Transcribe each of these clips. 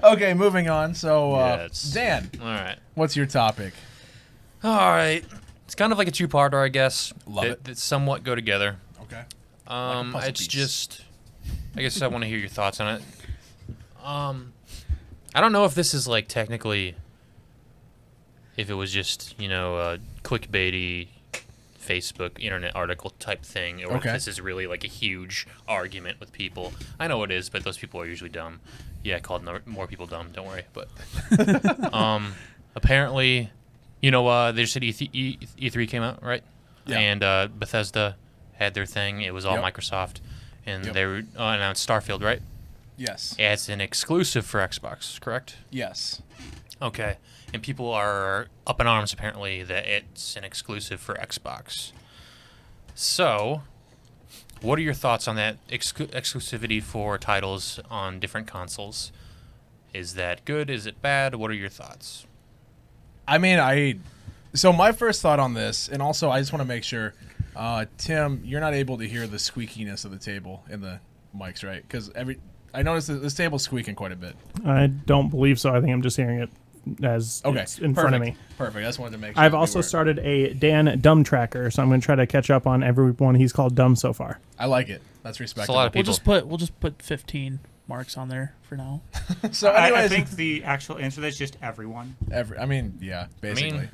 Okay, moving on. So, Dan, All right. what's your topic? All right. It's kind of like a two-parter, I guess. Love it. That somewhat go together. Okay. Like a puzzle It's piece. just, I guess I want to hear your thoughts on it. I don't know if this is like technically, if it was just a clickbaity Facebook internet article type thing, or if this is really like a huge argument with people. I know it is, but those people are usually dumb. Yeah, I called more people dumb. Don't worry. But apparently, they just said E3 came out, right? Yeah. And Bethesda had their thing. It was all Microsoft, and they announced Starfield, right? Yes. As an exclusive for Xbox, correct? Yes. Okay. And people are up in arms, apparently, that it's an exclusive for Xbox. So, what are your thoughts on that exclusivity for titles on different consoles? Is that good? Is it bad? What are your thoughts? I mean, so my first thought on this, and also I just want to make sure, Tim, you're not able to hear the squeakiness of the table in the mics, right? Because I noticed that this table's squeaking quite a bit. I don't believe so. I think I'm just hearing it as it's in front of me. Perfect. I just wanted to make sure. I've also started a Dan Dumb tracker, so I'm going to try to catch up on everyone he's called dumb so far. I like it. That's respectable. a lot of people. We'll just put 15 marks on there for now. So anyways, I think the actual answer to that is just everyone. Basically.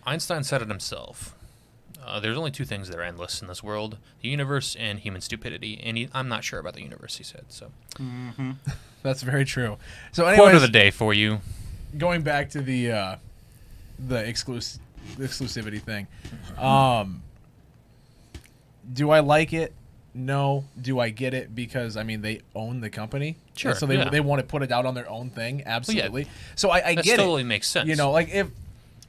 Einstein said it himself. There's only two things that are endless in this world: the universe and human stupidity. And I'm not sure about the universe, he said. So That's very true. So anyways, quote of the day for you. Going back to the exclusivity thing. Do I like it? No. Do I get it? Because they own the company. Sure. And so they want to put it out on their own thing. Absolutely. So I That get totally it. makes sense. Like if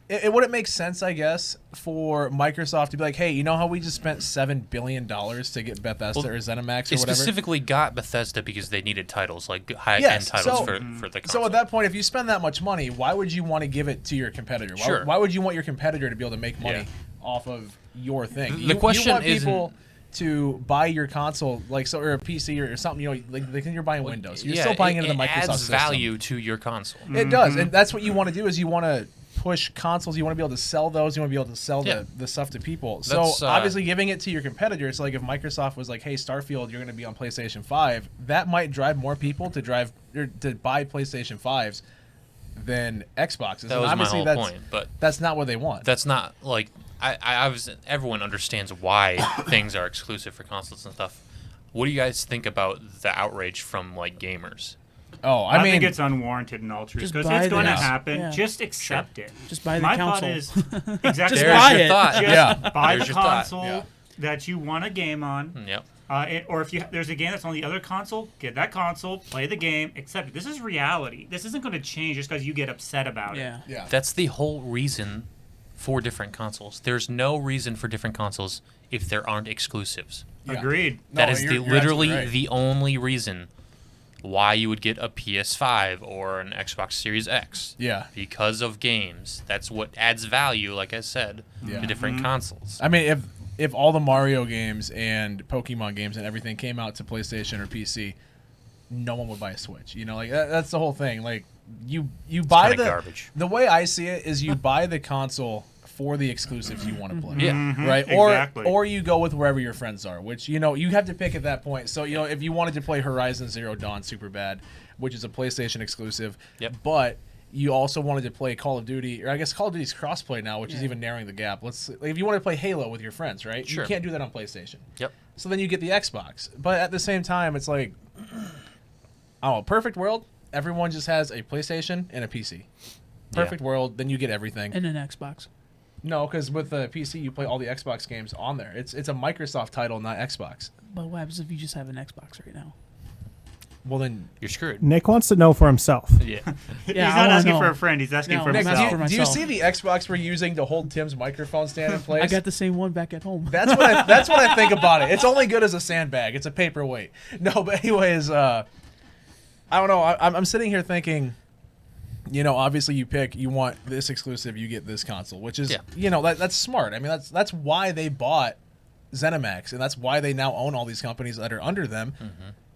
it wouldn't make sense, I guess, for Microsoft to be like, hey, you know how we just spent $7 billion to get Bethesda or ZeniMax or It whatever? specifically got Bethesda because they needed titles, like high-end titles for the console. So at that point, if you spend that much money, why would you want to give it to your competitor? Sure. Why would you want your competitor to be able to make money off of your thing? The question you want isn't- people to buy your console, or a PC or something. You're buying Windows. You're still buying into the Microsoft It adds system. value to your console. It does, and that's what you want to do. Is you want to push consoles. You want to be able to sell those. You want to be able to sell the stuff to people. That's, so obviously, giving it to your competitor, it's like if Microsoft was like, "Hey, Starfield, you're going to be on PlayStation 5," that might drive more people to buy PlayStation 5s than Xboxes. That was obviously my whole point, but that's not what they want. that's not like everyone understands why things are exclusive for consoles and stuff. What do you guys think about the outrage from gamers? Oh, I think it's unwarranted in all truth Just because buy it's going to this. happen. Yeah. Just accept it. Just buy the My console. thought is exactly. Just There's buy your it. thought. Just buy There's the your thought. console that you want a game on. Yep. Or if there's a game that's on the other console, get that console, play the game, accept it. This is reality. This isn't going to change just because you get upset about it. Yeah. That's the whole reason for different consoles. There's no reason for different consoles if there aren't exclusives. Yeah. Agreed. That is you're literally absolutely right. the only reason why you would get a PS5 or an Xbox Series X. Yeah. Because of games. That's what adds value, like I said, to different consoles. I mean, if all the Mario games and Pokemon games and everything came out to PlayStation or PC, no one would buy a Switch. That's the whole thing. Like you buy kinda the garbage. The way I see it is you buy the console for the exclusives you want to play. Yeah. Right? Exactly. Or you go with wherever your friends are, which you have to pick at that point. So, if you wanted to play Horizon Zero Dawn super bad, which is a PlayStation exclusive, but you also wanted to play Call of Duty, or I guess Call of Duty's crossplay now, which is even narrowing the gap. If you want to play Halo with your friends, right? Sure. You can't do that on PlayStation. Yep. So then you get the Xbox. But at the same time, it's like, perfect world, everyone just has a PlayStation and a PC. Perfect world, then you get everything. And an Xbox. No, because with the PC, you play all the Xbox games on there. It's a Microsoft title, not Xbox. But what happens if you just have an Xbox right now? Well, then... You're screwed. Nick wants to know for himself. Yeah. He's I not wanna asking know. for a friend. He's asking No, for Nick, himself. for do you myself. see the Xbox we're using to hold Tim's microphone stand in place? I got the same one back at home. That's what I think about it. It's only good as a sandbag. It's a paperweight. No, but anyways, I don't know. I'm sitting here thinking, obviously you want this exclusive, you get this console, which is, that's smart. I mean, that's why they bought ZeniMax, and that's why they now own all these companies that are under them,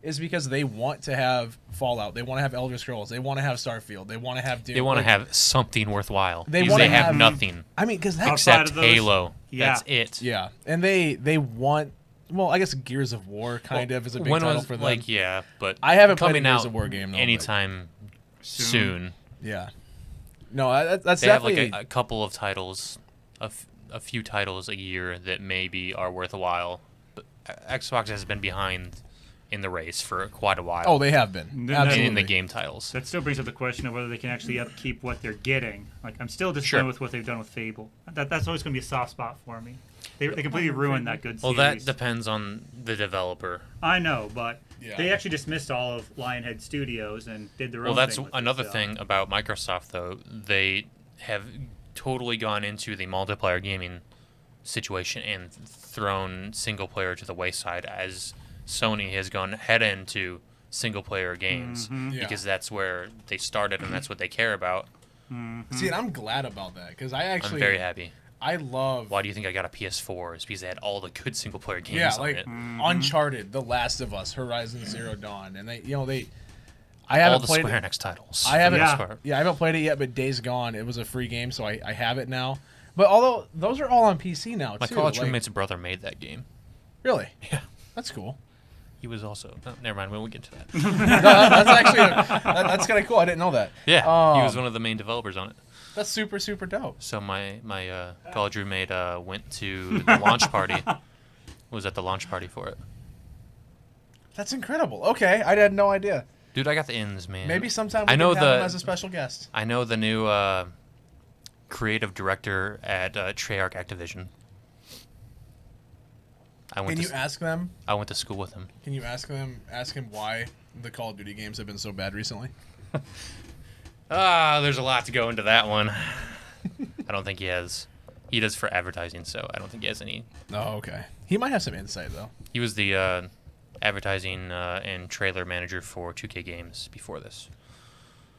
is because they want to have Fallout, they want to have Elder Scrolls, they want to have Starfield, they want to have Doom. They want to Like, have something worthwhile. They Because wanna they have have- nothing I mean, because that Outside except of those- Halo. Yeah. That's it. yeah, and they want. Well, I guess Gears of War kind of is a big when title was, for them. like, yeah, but I haven't played a coming Gears out of War game, though, but- anytime soon. Yeah. No, that's They have definitely. like a couple of titles, a few titles a year that maybe are worthwhile. But Xbox has been behind in the race for quite a while. Oh, they have been. Then- Absolutely. in the game titles. That still brings up the question of whether they can actually upkeep what they're getting. Like, I'm still disappointed Sure. with what they've done with Fable. That's always going to be a soft spot for me. They completely ruined that good Well, series. that depends on the developer. I know, but Yeah. they actually dismissed all of Lionhead Studios and did their Well, own that's thing with it, another so. thing about Microsoft, though. They have totally gone into the multiplayer gaming situation and thrown single player to the wayside, as Sony has gone head into single player games Yeah. because that's where they started and that's what they care about. See, and I'm glad about that because I I'm actually. very happy. I love. Why do you think I got a PS4? It's because they had all the good single player games Yeah, on like it. Uncharted, The Last of Us, Horizon Zero Dawn, and they. I All haven't the played. Square Enix titles. I haven't. for the most Yeah. part. Yeah, I haven't played it yet, but Days Gone, it was a free game, so I have it now. But although those are all on PC now My too. college like- roommate's brother made that game. Really? Yeah. That's cool. He was also. Oh, never mind. We won't get into that. No, that's actually that's kind of cool. I didn't know that. Yeah, he was Um, one of the main developers on it. That's super dope. So my college roommate went to the launch party. Was at the launch party for it. That's incredible. Okay, I had no idea. Dude, I got the ins, man. Maybe sometime we I know can have him the- as a special guest. I know the new creative director at Treyarch Activision. I went Can to you ask them? I went to school with him. Can you ask him why the Call of Duty games have been so bad recently? There's a lot to go into that one. I don't think he has. He does for advertising, so I don't think he has any. Oh, okay. He might have some insight though. He was the advertising and trailer manager for 2K Games before this.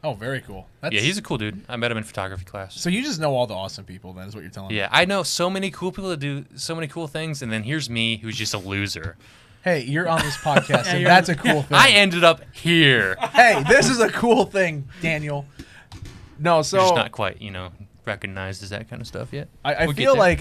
Oh, very cool. That's, Yeah, he's a cool dude. I met him in photography class. So you just know all the awesome people. Then is what you're telling me. Yeah, I know so many cool people that do so many cool things, and then here's me, who's just a loser. Hey, you're on this podcast, and you're that's on- a cool thing. I ended up here. Hey, this is a cool thing, Daniel. No, You're so just not quite, recognized as that kind of stuff yet. I We'll get feel there. like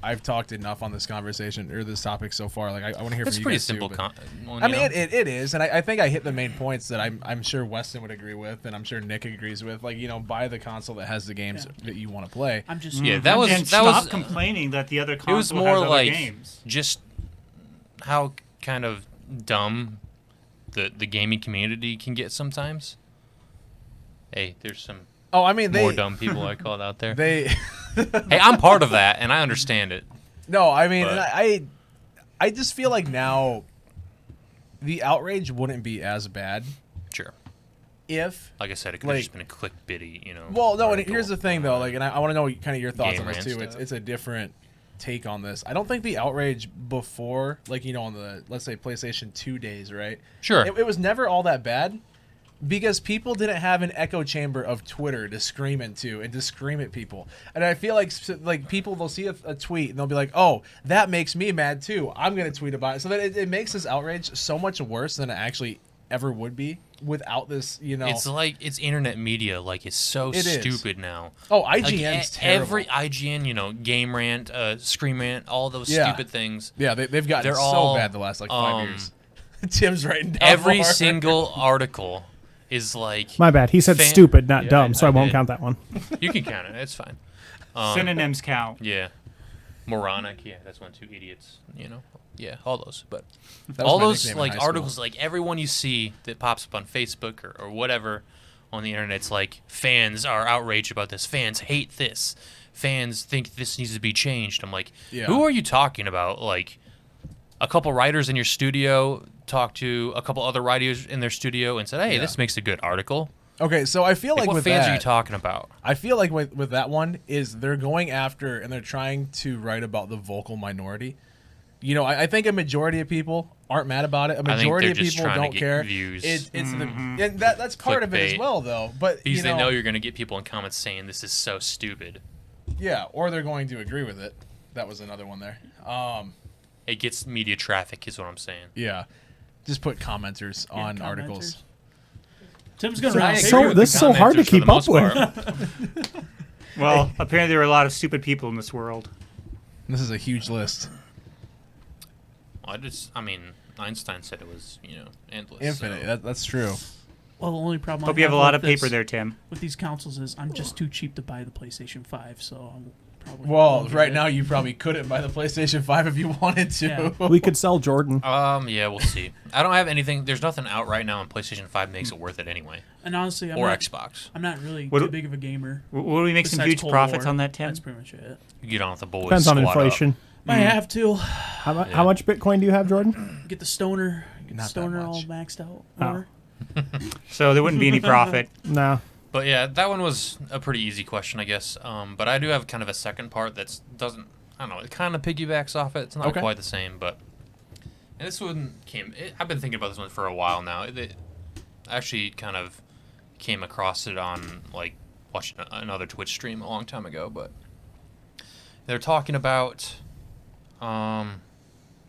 I've talked enough on this conversation or this topic so far. Like I want to hear It's from you pretty guys simple. too. But, Well, I you mean, know. it is, and I think I hit the main points that I'm sure Weston would agree with, and I'm sure Nick agrees with. Like buy the console that has the games that you want to play. I'm just Yeah, that was and that stop was complaining that the other it console was more has other like games. just how kind of dumb the gaming community can get sometimes. Hey, there's some Oh, I mean more dumb people I called out there. They Hey, I'm part of that, and I understand it. no, I mean But- I just feel like now the outrage wouldn't be as bad Sure. if. Like I said, it could have Like- just been a clickbaity, Well, no, and article. here's the thing though, like, and I want to know kind of your thoughts Game on this rant too. stuff. It's a different take on this. I don't think the outrage before, like on the let's say PlayStation 2 days, right? Sure. It was never all that bad because people didn't have an echo chamber of Twitter to scream into and to scream at people. And I feel like people they'll see a tweet and they'll be like, "Oh, that makes me mad too. I'm gonna tweet about it." So that it makes this outrage so much worse than it actually ever would be without this. It's like it's internet media. Like it's so It is. stupid now. Oh, Like, IGN's terrible. every IGN, Game Rant, Scream Rant, all those Yeah. stupid things. Yeah, they've gotten They're so all, bad the last like 5 years. Tim's writing down Every more. single article is like My bad. He said Fan- stupid, not Yeah, dumb, so I won't did. count that one. You can count it. It's fine. Synonyms count. Yeah. Moronic. Yeah, that's one too. Idiots. Yeah, all those. But That was all my those nickname in like high school. articles, like everyone you see that pops up on Facebook or whatever on the internet, it's like fans are outraged about this. Fans hate this. Fans think this needs to be changed. I'm like, Yeah. who are you talking about? Like, a couple writers in your studio talked to a couple other writers in their studio and said, "Hey, Yeah. this makes a good article." Okay, so I feel like what with fans that, are you talking about? I feel like with that one is they're going after and they're trying to write about the vocal minority. I think a majority of people aren't mad about it. A they're majority of just people trying to don't get care. views. It's and that's part of it as Clickbait. well, though. But Because they know you're going to get people in comments saying this is so stupid. yeah, or they're going to agree with it. That was another one there. It gets media traffic, is what I'm saying. Yeah. Just put commenters Yeah, on articles. commenters. Tim's gonna So- round so- it. this is so hard to keep up with. Well, apparently there are a lot of stupid people in this world. This is a huge list. I mean, Einstein said it was, endless. Infinite. So. That's true. Well, the only problem Hope I you have a with lot of this- paper there, Tim. with these consoles is I'm just too cheap to buy the PlayStation 5, so I'm probably Well, won't get right it. now you probably couldn't buy the PlayStation 5 if you wanted to. Yeah. We could sell Jordan. Yeah, we'll see. I don't have anything. There's nothing out right now, and PlayStation 5 makes it worth it anyway. And honestly, Or Xbox. I'm not really What- too big of a gamer. Will we make some besides huge Cold profits War. on that, Tim? That's pretty much it. You get on with the boys. Depends on squad up. inflation. Might have to How much Bitcoin do you have, Jordan? get the stoner, Not that stoner all much. maxed out. Oh. More. So there wouldn't be any profit. No. But yeah, that one was a pretty easy question, I guess. But I do have kind of a second part that's doesn't. I don't know. It kind of piggybacks off it. It's not Okay. quite the same, but and this one came. I've been thinking about this one for a while now. I actually kind of came across it on like watching another Twitch stream a long time ago, but they're talking about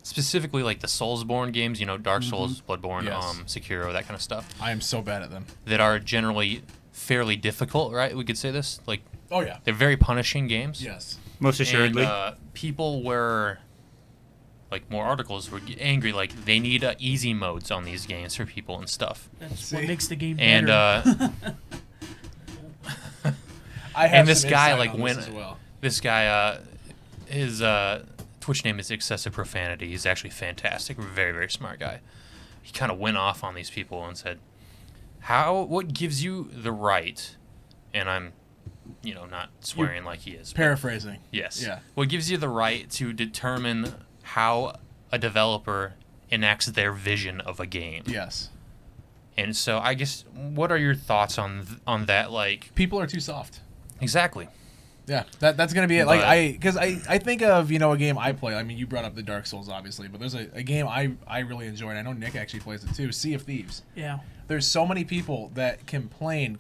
specifically like the Soulsborne games. Dark Souls, Bloodborne, Yes. Sekiro, that kind of stuff I am so bad at them. that are generally fairly difficult, right? We could say this. Like, Oh yeah. they're very punishing games. Yes. Most assuredly. And people were, like, more articles were angry, like, they need easy modes on these games for people and stuff. That's See? what makes the game And, better. I have And this some guy, insight like, on this when- as well. this guy, his Twitch name is Excessive Profanity. He's actually fantastic. Very, very smart guy. He kind of went off on these people and said, what gives you the right, and I'm, not swearing like he is. but- Paraphrasing. Yes. Yeah. What gives you the right to determine how a developer enacts their vision of a game? Yes. And so I guess what are your thoughts on that? Like, People are too soft. exactly. Yeah, that's gonna be it. Like But- because I think of a game I play. I mean, you brought up the Dark Souls obviously, but there's a game I really enjoy, and I know Nick actually plays it too. Sea of Thieves. yeah. There's so many people that complain.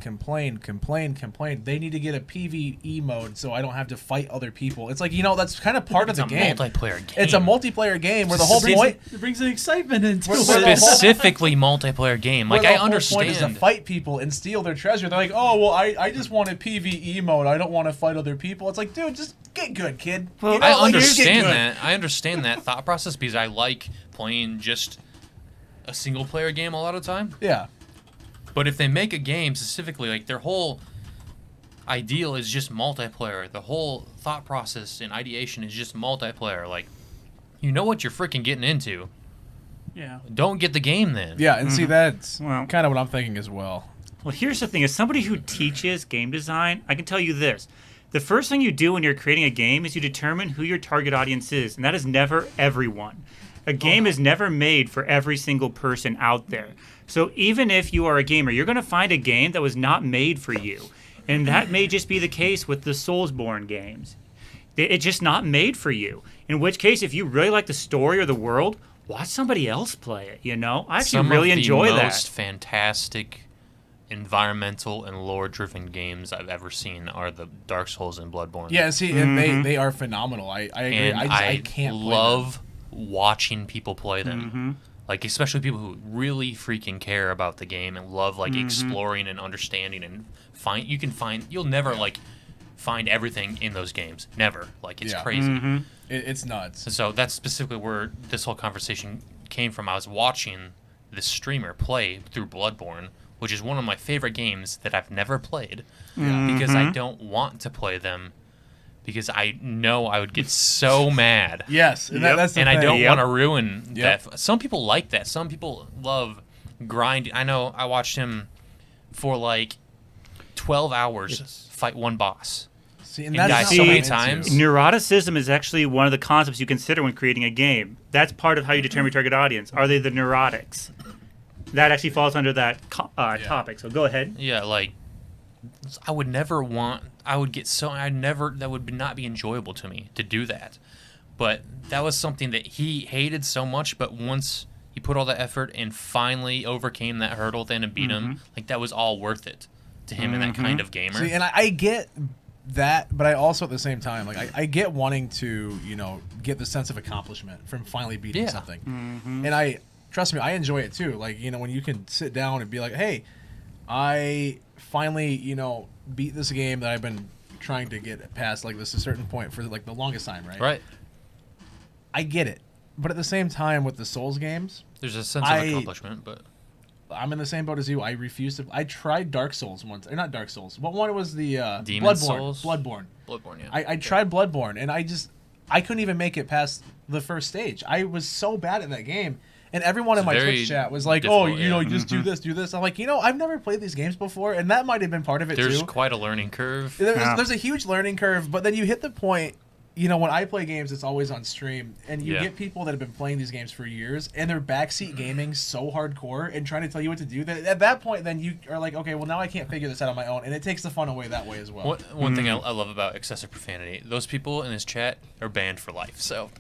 They need to get a PvE mode so I don't have to fight other people. It's like that's kind of part It's of a the game. multiplayer game. It's a multiplayer game where the whole point. It brings an excitement into Where- it. where the whole- Specifically multiplayer game. Like, where I the whole understand. point is to fight people and steal their treasure. They're like, oh well, I just wanted PvE mode. I don't want to fight other people. It's like, dude, just get good, kid. Well, I Like, just get understand good. that. I understand that thought process because I like playing just a single player game a lot of the time. Yeah. But if they make a game specifically, like their whole ideal is just multiplayer, the whole thought process and ideation is just multiplayer, like you know what you're freaking getting into. Yeah. Don't get the game then. Yeah, and see that's Well- kind of what I'm thinking as well. Well, here's the thing. As somebody who teaches game design, I can tell you this. The first thing you do when you're creating a game is you determine who your target audience is, and that is never everyone. A game is never made for every single person out there. So even if you are a gamer, you're going to find a game that was not made for you. And that may just be the case with the Soulsborne games. It's just not made for you. In which case, if you really like the story or the world, watch somebody else play it, I actually Some really of the enjoy most that. fantastic environmental and lore-driven games I've ever seen are the Dark Souls and Bloodborne. Yeah, see, and they are phenomenal. I agree. and I can't play love watching people play them. Mm-hmm. Like, especially people who really freaking care about the game and love like Mm-hmm. exploring and understanding and you'll never like find everything in those games. Never. Like, it's Yeah. crazy. Mm-hmm. them. It's nuts. And so that's specifically where this whole conversation came from. I was watching this streamer play through Bloodborne, which is one of my favorite games that I've never played because I don't want to play them because I know I would get so mad. Yes, and Yep. that's the And I thing. don't Yep. want to ruin Yep. that. Some people like that. Some people love grinding. I know I watched him for like 12 hours fight one boss. See, and and that's die not so what many I'm into. times. Neuroticism is actually one of the concepts you consider when creating a game. That's part of how you determine your target audience. Are they the neurotics? That actually falls under that topic. So go ahead. Yeah, like I would that would not be enjoyable to me to do that. But that was something that he hated so much, but once he put all that effort and finally overcame that hurdle then and beat him, like that was all worth it to him and that kind of gamer. See, and I get that, but I also at the same time, like I get wanting to, get the sense of accomplishment from finally beating Yeah. something. And I trust me, I enjoy it too. Like, you know, when you can sit down and be like, hey, I finally, you know, beat this game that I've been trying to get past like this a certain point for like the longest time, right? Right. I get it. But at the same time with the Souls games, There's a sense of accomplishment, but I'm in the same boat as you. I refuse to. I tried Dark Souls once, or not Dark Souls. What one was the Demon Bloodborne? Souls? Bloodborne. Bloodborne, yeah. I tried Bloodborne, and I couldn't even make it past the first stage. I was so bad at that game, and everyone in my very Twitch chat was like, difficult, "Oh, you know, yeah. just do this." I'm like, you know, I've never played these games before, and that might have been part of it There's too. quite a learning curve. There's a huge learning curve, but then you hit the point. You know, when I play games, it's always on stream, and you Yeah. get people that have been playing these games for years, and they're backseat gaming so hardcore and trying to tell you what to do. That at that point, then you are like, okay, well now I can't figure this out on my own, and it takes the fun away that way as well. One thing I love about excessive profanity, those people in this chat are banned for life. So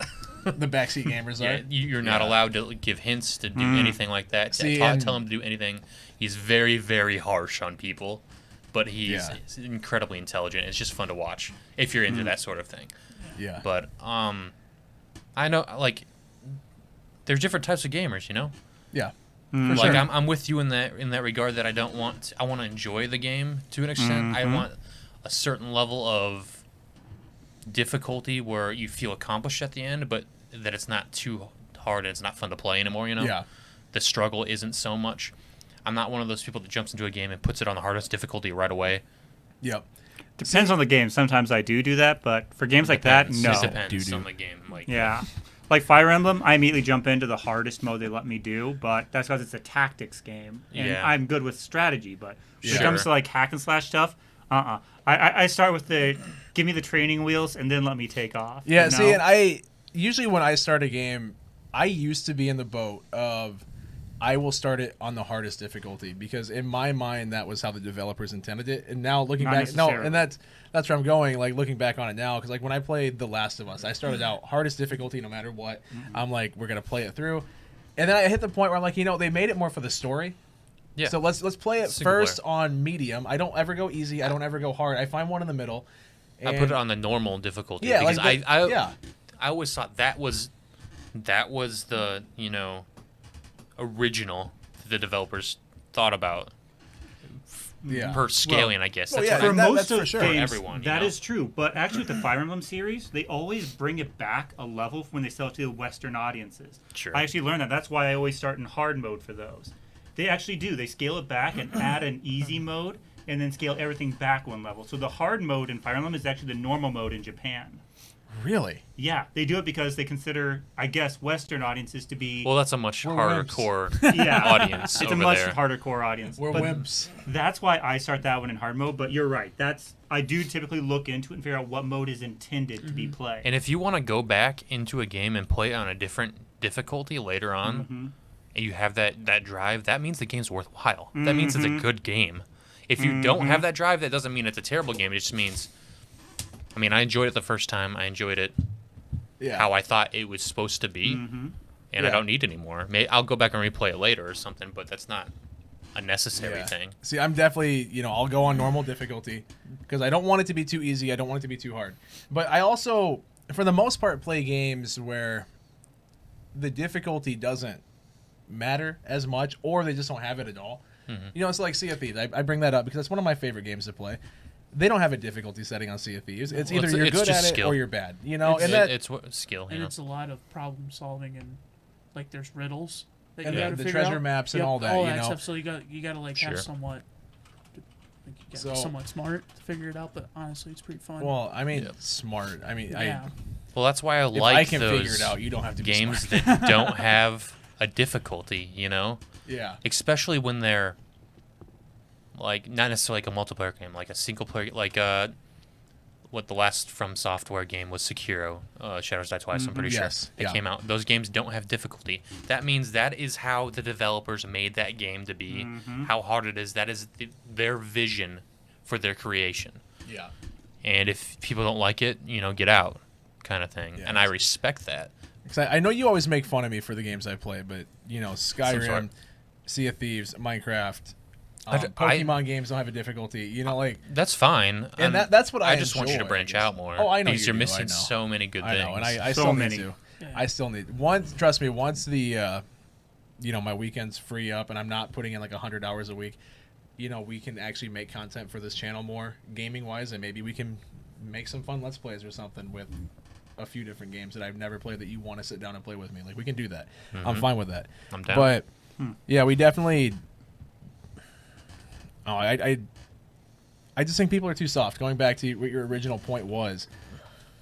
The backseat gamers yeah, are. you're not Yeah. allowed to give hints to do anything like that. See, tell and- him to do anything. He's very, very harsh on people, but he's incredibly intelligent. It's just fun to watch if you're into that sort of thing. Yeah. But I know like there's different types of gamers, you know. Yeah. Mm. Like sure. I'm with you in that regard that I want to enjoy the game to an extent. I want a certain level of difficulty where you feel accomplished at the end, but that it's not too hard and it's not fun to play anymore, you know? Yeah. The struggle isn't so much. I'm not one of those people that jumps into a game and puts it on the hardest difficulty right away. Yep. Depends on the game. Sometimes I do that, but for games like that, Depends. no. It depends Doo-doo. on the game. Like Yeah. Like Fire Emblem, I immediately jump into the hardest mode they let me do, but that's because it's a tactics game. And Yeah. I'm good with strategy, but when it Sure. comes to like hack and slash stuff, I start with the give me the training wheels and then let me take off. Yeah. you See, know? and I usually when I start a game, I used to be in the boat of I will start it on the hardest difficulty because in my mind that was how the developers intended it. And now looking Not back, no, necessarily. and that's where I'm going. Like looking back on it now, because like when I played The Last of Us, I started out hardest difficulty no matter what. I'm like, we're gonna play it through, and then I hit the point where I'm like, you know, they made it more for the story. Yeah. So let's play it Single first player. on medium. I don't ever go easy. I don't ever go hard. I find one in the middle. I put it on the normal difficulty Yeah, because like I always thought that was the, you know, original the developers thought about Yeah. per scaling, I guess. well, That's yeah, what I For that- most that's for of sure. games, everyone, you that know? is true. But actually, with the Fire Emblem series, they always bring it back a level when they sell it to the Western audiences. Sure. I actually learned that. That's why I always start in hard mode for those. They actually do. They scale it back and add an easy mode, and then scale everything back one level. So the hard mode in Fire Emblem is actually the normal mode in Japan. Really? Yeah, they do it because they consider, I guess, Western audiences to be Well, that's a much We're harder wimps. core yeah audience It's a over much there. harder core audience. We're But wimps. that's why I start that one in hard mode. But you're right. I do typically look into it and figure out what mode is intended to be played. And if you want to go back into a game and play it on a different difficulty later on, and you have that drive, that means the game's worthwhile. That means it's a good game. If you don't have that drive, that doesn't mean it's a terrible game. It just means, I mean, I enjoyed it the first time. I enjoyed it Yeah. how I thought it was supposed to be, and I Yeah. don't need it anymore. I'll go back and replay it later or something, but that's not a necessary Yeah. thing. See, I'm definitely, you know, I'll go on normal difficulty because I don't want it to be too easy. I don't want it to be too hard. But I also, for the most part, play games where the difficulty doesn't matter as much or they just don't have it at all. You know, it's like Sea of Thieves. I bring that up because it's one of my favorite games to play. They don't have a difficulty setting on Sea of Thieves. It's Well, either it's- you're it's good just at skill. it or you're bad. You know, It's- and that It's what skill, you And know. it's a lot of problem solving and like there's riddles that And you the- got to the figure treasure out. maps and Yep, all that, you know. stuff. So you got to like Sure. have somewhat. Like you got to So- be somewhat smart to figure it out, but honestly, it's pretty fun. well, I mean, Yep. smart. I mean, yeah. Well, that's why I if like I can those figure it out, you don't have to be games smart. that don't have a difficulty, you know? Yeah. Especially when they're like not necessarily like a multiplayer game, like a single player, like what the last From Software game was, Sekiro, Shadows Die Twice. I'm pretty Yes, sure it yeah. came out. Those games don't have difficulty. That means that is how the developers made that game to be. How hard it is. That is their vision for their creation. Yeah. And if people don't like it, you know, get out, kind of thing. Yeah. And I respect that. 'Cause I know you always make fun of me for the games I play, but you know, sorry. Skyrim, Sea of Thieves, Minecraft, I- Pokemon games don't have a difficulty. You know, like, That's fine. and that's what I just want you to enjoy, branch I guess. out more. Oh, I know because you you're do, missing I know. so many good I things. know, and I So still many. need to. Yeah. I still need once. Trust me, once the my weekends free up and I'm not putting in like 100 hours a week, we can actually make content for this channel more gaming wise, and maybe we can make some fun Let's Plays or something with a few different games that I've never played that you want to sit down and play with me. Like, we can do that. I'm fine with that. I'm down. But yeah, we definitely. Oh, I just think people are too soft. Going back to what your original point was,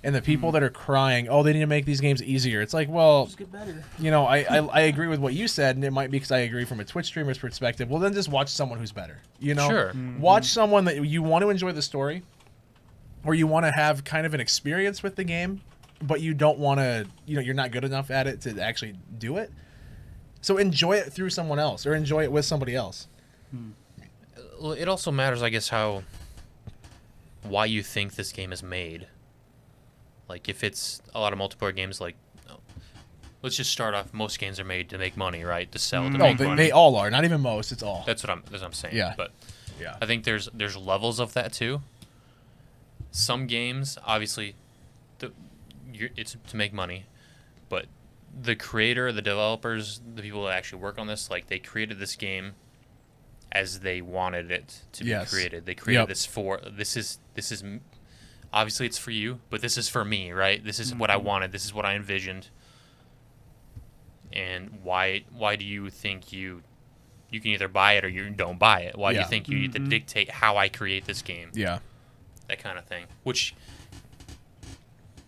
and the people that are crying, oh, they need to make these games easier. It's like, well, Just get better. I agree with what you said, and it might be because I agree from a Twitch streamer's perspective. Well, then just watch someone who's better. Sure. Watch someone that you want to enjoy the story, or you want to have kind of an experience with the game, but you don't want to, you're not good enough at it to actually do it. So enjoy it through someone else, or enjoy it with somebody else. Well, it also matters, I guess, why you think this game is made. Like, if it's a lot of multiplayer games, like, let's just start off. Most games are made to make money, right? To sell, to No, make money. they all are. Not even most. It's all. That's what I'm saying. Yeah. But Yeah. I think there's levels of that too. Some games, obviously, it's to make money, but the creator, the developers, the people that actually work on this, like, they created this game as they wanted it to be created. They created this for this is obviously it's for you, but this is for me, right? This is what I wanted. This is what I envisioned. And why do you think you can either buy it or you don't buy it? Why do you think you need to dictate how I create this game? Yeah. That kind of thing. Which,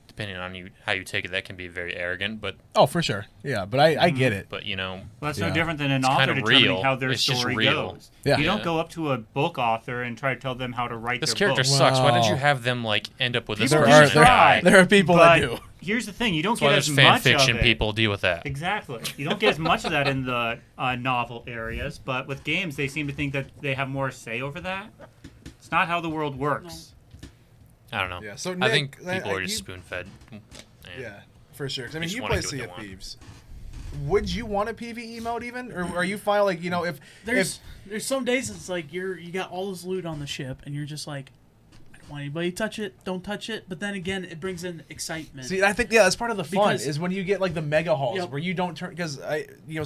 depending on how you take it, that can be very arrogant, but Oh, for sure. Yeah, but I get it. but Well, that's Yeah. no different than an It's author kind of determining real. how their It's just story real. goes. Yeah. You don't Yeah. go up to a book author and try to tell them how to write this their character book. sucks. Why did Wow. you have them like end up with this People person just and try. die? There are people But that do. here's the thing: you don't That's why get there's as fan much fiction of it. people deal with that. Exactly. You don't get as much of that in the novel areas, but with games, they seem to think that they have more say over that. It's not how the world works. I don't know. Yeah, so I Nick, think I- people are you- just spoon-fed. And Yeah, for sure. 'Cause, I mean, just you wanna play do what Sea they of want. Thieves. Would you want a PvE mode even, or are you fine? Like, if There's some days it's like you got all this loot on the ship and you're just like, I don't want anybody to touch it, don't touch it. But then again, it brings in excitement. See, I think that's part of the fun Because- is when you get like the mega hauls Yep. where you don't turn, because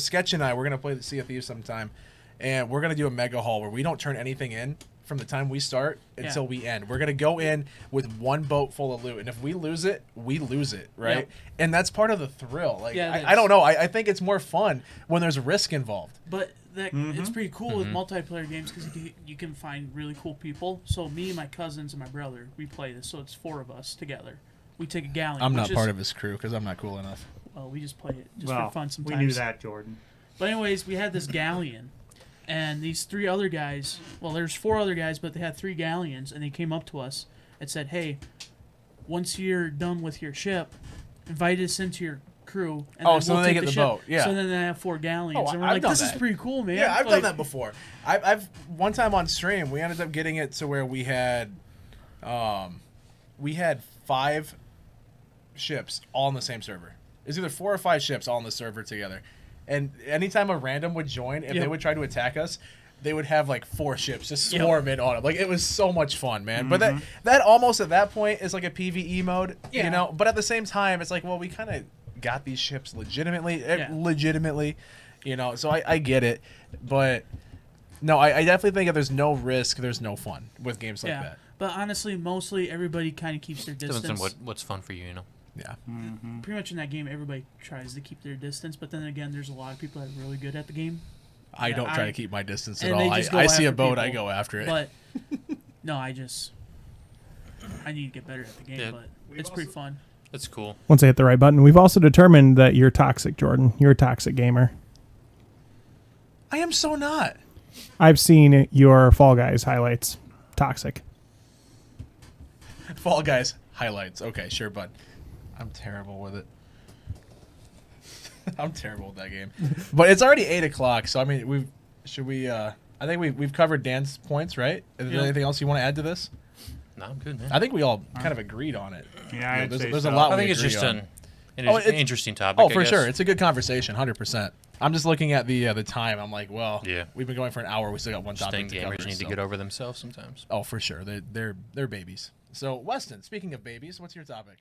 Sketch and I, we're gonna play the Sea of Thieves sometime, and we're gonna do a mega haul where we don't turn anything in from the time we start until we end. We're gonna go in with one boat full of loot, and if we lose it, we lose it, right? Yep. And that's part of the thrill. Like, Yeah, it I is. don't know. I think it's more fun when there's risk involved. But it's pretty cool with multiplayer games because you can find really cool people. So me, my cousins, and my brother, we play this. So it's 4 of us together. We take a galleon. I'm which not is- part of his crew because I'm not cool enough. Well, we just play it just Well, for fun sometimes. we knew that, Jordan. But anyways, we had this galleon, and these 3 other guys. Well, there's 4 other guys, but they had 3 galleons, and they came up to us and said, "Hey, once you're done with your ship, invite us into your crew." And Oh, so then they take get the ship." boat, yeah. So then they have 4 galleons, Oh, and we're I've like, done "This is that. pretty cool, man." Yeah, I've Like, done that before. I've one time on stream we ended up getting it to where we had 5 ships all on the same server. It's either 4 or 5 ships all on the server together, and anytime a random would join, if they Yep. would try to attack us, they would have like 4 ships just swarm in on them. Like, it was so much fun, man. But that almost at that point is like a PvE mode, Yeah. you know. But at the same time, it's like, well, we kind of got these ships legitimately, you know. So I get it, but no, I definitely think if there's no risk, there's no fun with games like yeah. that. But honestly, mostly everybody kind of keeps their Depends distance. on what's fun for you, you know. Yeah. Pretty much in that game, everybody tries to keep their distance. But then again, there's a lot of people that are really good at the game. I don't try I- to keep my distance at and all. they just go I see a after boat, I people. go after it. But no, I need to get better at the game. Yeah. But it's pretty fun. That's cool. Once I hit the right button, we've also determined that you're toxic, Jordan. You're a toxic gamer. I am so not. I've seen your Fall Guys highlights. Toxic. Fall Guys highlights. Okay, sure, bud. I'm terrible with it. I'm terrible with that game. But it's already 8:00, so I mean, I think we've covered Dan's points, right? Is there Yeah. anything else you want to add to this? No, I'm good, man. I think we all kind of agreed on it. Yeah, I'd there's, say there's so. a lot. I we think it's agree just on. an Oh, it's- interesting topic. Oh, I for guess. sure. It's a good conversation, 100%. I'm just looking at the time. I'm like, well, Yeah. we've been going for an hour. We still got one Just topic think to gamers cover. need to so- get over themselves sometimes. Oh, for sure. They're babies. So, Weston, speaking of babies, what's your topic?